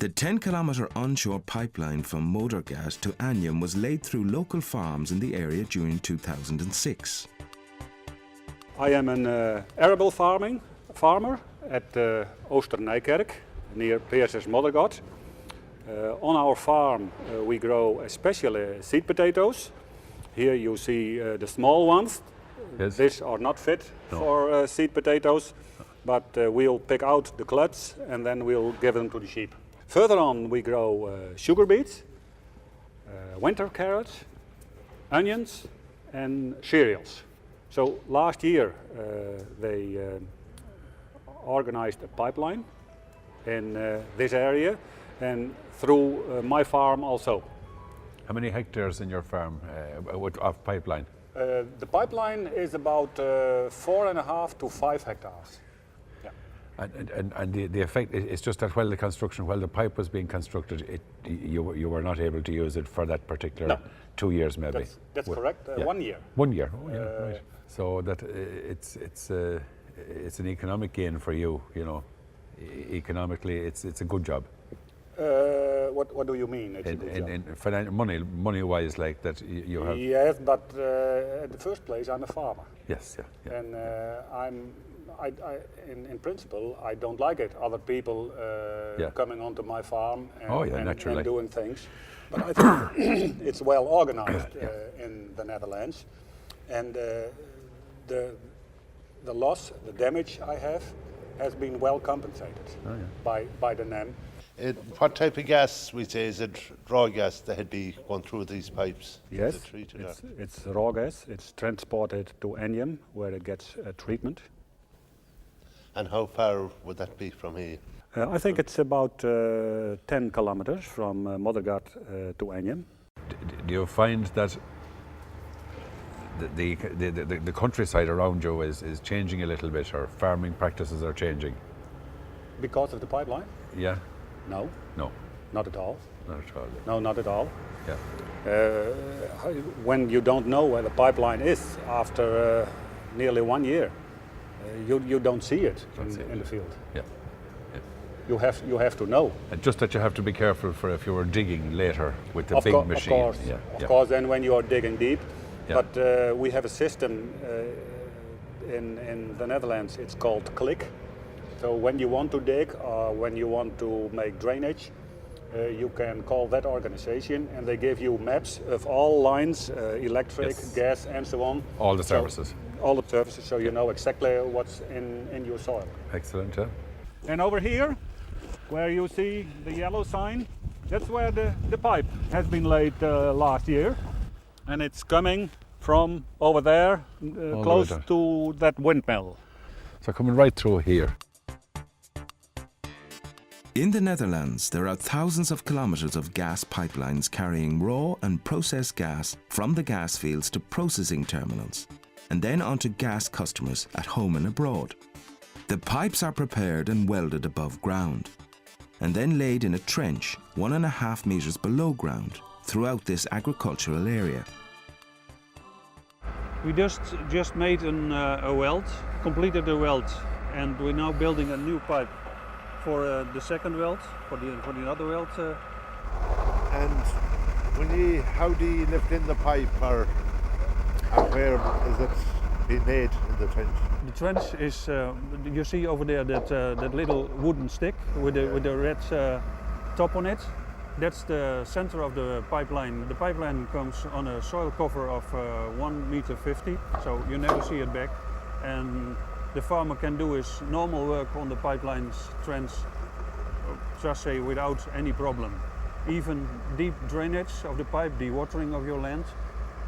The 10-kilometre onshore pipeline from Motorgat to Anyam was laid through local farms in the area during 2006. I am an arable farmer at Oosternijkerk, near Peerses Moddergat. On our farm we grow especially seed potatoes. Here you see the small ones. Yes. These are not fit for seed potatoes, but we'll pick out the cluds and then we'll give them to the sheep. Further on we grow sugar beets, winter carrots, onions and cereals. So last year they organized a pipeline in this area and through my farm also. How many hectares in your farm of pipeline? The pipeline is about 4.5 to 5 hectares. Yeah. And the effect is just that while the pipe was being constructed, you were not able to use it for that particular 2 years maybe. That's correct. 1 year. 1 year. Oh, yeah, right. So that it's an economic gain for you. You know, economically, it's a good job. What do you mean? It's a good job? Money-wise, like that you have. Yes, but in the first place, I'm a farmer. Yes, yeah. And in principle, I don't like it. Other people coming onto my farm and doing things. But I think it's well organized in the Netherlands, and the loss, the damage I have, has been well compensated by the NEM. What type of gas, we say, is it raw gas that had be going through these pipes? Yes, it's raw gas. It's transported to Anyam, where it gets treatment. And how far would that be from here? I think it's about 10 kilometers from Moddergat to Anyam. Do you find that the countryside around you is changing a little bit, or farming practices are changing? Because of the pipeline? Yeah. No. No. Not at all. Not at all. No, not at all. Yeah. When you don't know where the pipeline is after nearly 1 year, you don't see it in the field. Yeah. You have to know. And just that you have to be careful for if you were digging later with the big machine. Of course. Then when you are digging deep, but we have a system in the Netherlands. It's called click. So when you want to dig or when you want to make drainage, you can call that organization and they give you maps of all lines, electric, gas and so on. All the services. All the services, so you know exactly what's in your soil. Excellent, yeah. And over here, where you see the yellow sign, that's where the pipe has been laid last year. And it's coming from over there, close to that windmill. So coming right through here. In the Netherlands, there are thousands of kilometres of gas pipelines carrying raw and processed gas from the gas fields to processing terminals, and then onto gas customers at home and abroad. The pipes are prepared and welded above ground, and then laid in a trench 1.5 metres below ground throughout this agricultural area. We just made a weld, completed the weld, and we're now building a new pipe for the second weld, for the other weld. And how do you lift in the pipe, or where is it being made in the trench? The trench is, you see over there that little wooden stick with the red top on it. That's the center of the pipeline. The pipeline comes on a soil cover of 1.50 meters, so you never see it back. And the farmer can do his normal work on the pipeline's trench, just say without any problem. Even deep drainage of the pipe, dewatering of your land,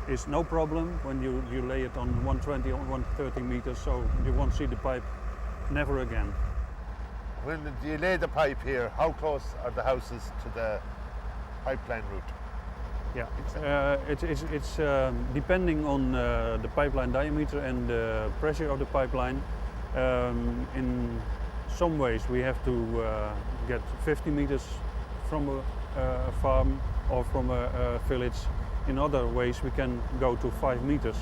is no problem when you lay it on 120 or 130 meters, so you won't see the pipe never again. When you lay the pipe here, how close are the houses to the pipeline route? Yeah, it's depending on the pipeline diameter and the pressure of the pipeline. In some ways we have to get 50 meters from a farm or from a village. In other ways we can go to 5 meters.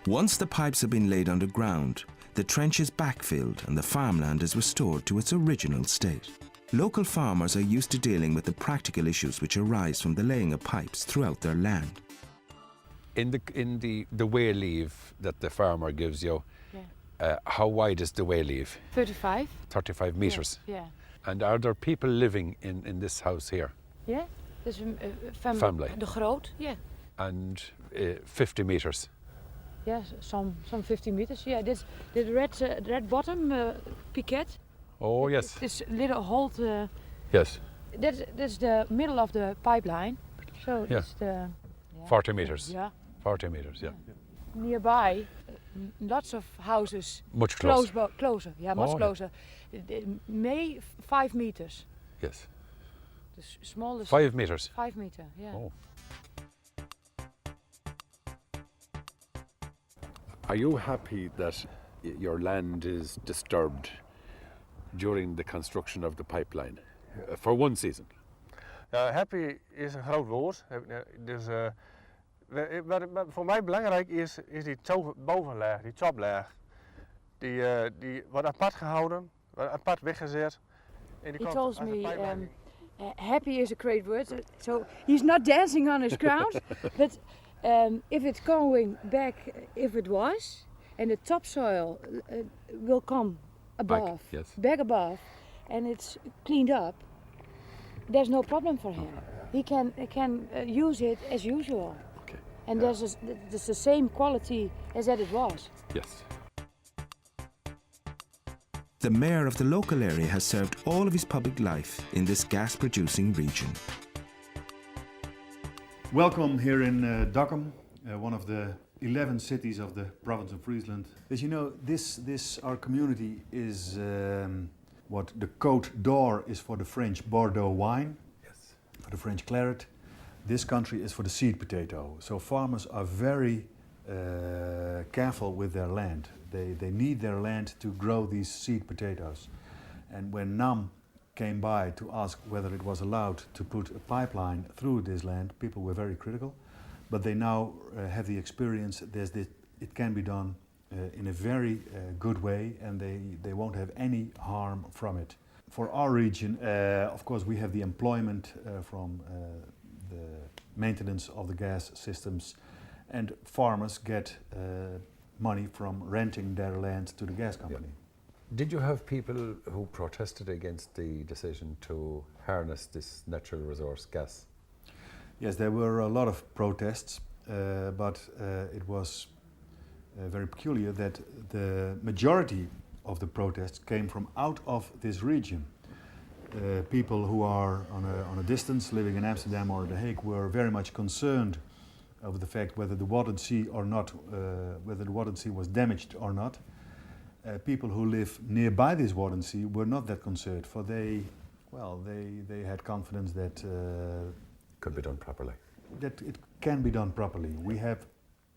Once the pipes have been laid underground, the trench is backfilled and the farmland is restored to its original state. Local farmers are used to dealing with the practical issues which arise from the laying of pipes throughout their land. In the way leave that the farmer gives you, how wide is the way leave? 35. 35 metres. Yeah. And are there people living in this house here? Yeah. There's a Family. De Groot. Yeah. And 50 metres. Yeah. Some 50 meters. Yeah. This the red bottom piquet. Oh yes. This little hold. Yes. That's the middle of the pipeline. So Yeah. it's the. 40 metres. Yeah. 40 metres. Yeah. Nearby, lots of houses. Much closer. Closer. Yeah, much Oh, yeah. closer. May 5 meters. Yes. The smallest. 5 metres. 5 meter. Yeah. Oh. Are you happy that your land is disturbed during the construction of the pipeline for one season? Happy is een groot woord. Dus, wat voor mij belangrijk is die bovenlaag, die toplaag. Die wordt apart gehouden, wordt apart weggezet. En die He komt tells als een me pijplijn. happy is a great word. So he's not dancing on his ground, but if it's going back, if it was, and the topsoil will come above, back above, and it's cleaned up, there's no problem for him. He can use it as usual. Okay. And there's the same quality as that it was. Yes. The mayor of the local area has served all of his public life in this gas-producing region. Welcome here in Dokkum, one of the 11 cities of the province of Friesland. As you know, our community is what the Côte d'Or is for the French Bordeaux wine, Yes. for the French claret. This country is for the seed potato. So farmers are very careful with their land. They need their land to grow these seed potatoes. And when NAM came by to ask whether it was allowed to put a pipeline through this land, people were very critical. But they now have the experience that it can be done in a very good way, and they won't have any harm from it. For our region, of course, we have the employment from the maintenance of the gas systems, and farmers get money from renting their land to the gas company. Yeah. Did you have people who protested against the decision to harness this natural resource gas? Yes, there were a lot of protests, but it was very peculiar that the majority of the protests came from out of this region. People who are on a distance, living in Amsterdam or The Hague, were very much concerned over the fact whether the Wadden Sea or not, whether the Wadden Sea was damaged or not. People who live nearby this Wadden Sea were not that concerned, for they had confidence that Could be done properly. that it can be done properly. We have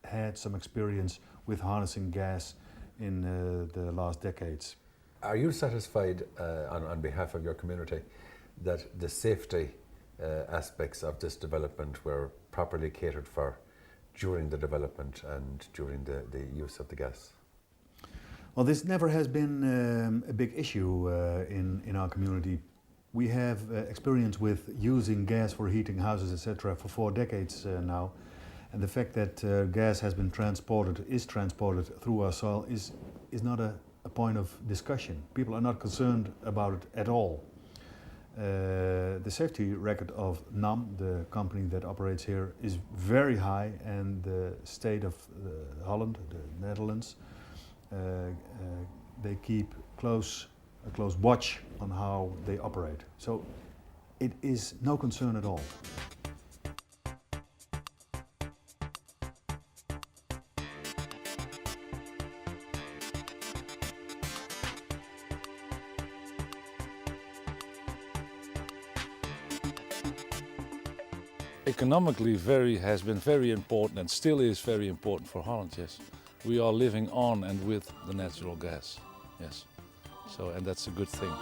had some experience with harnessing gas in the last decades. Are you satisfied on behalf of your community that the safety aspects of this development were properly catered for during the development and during the use of the gas? Well, this never has been a big issue in our community. We have experience with using gas for heating houses, etc., for 4 decades now. And the fact that gas has been transported through our soil is not a point of discussion. People are not concerned about it at all. The safety record of NAM, the company that operates here, is very high, and the state of Holland, the Netherlands, they keep a close watch on how they operate. So it is no concern at all. Economically has been very important and still is very important for Holland, yes. We are living on and with the natural gas, yes. So, and that's a good thing.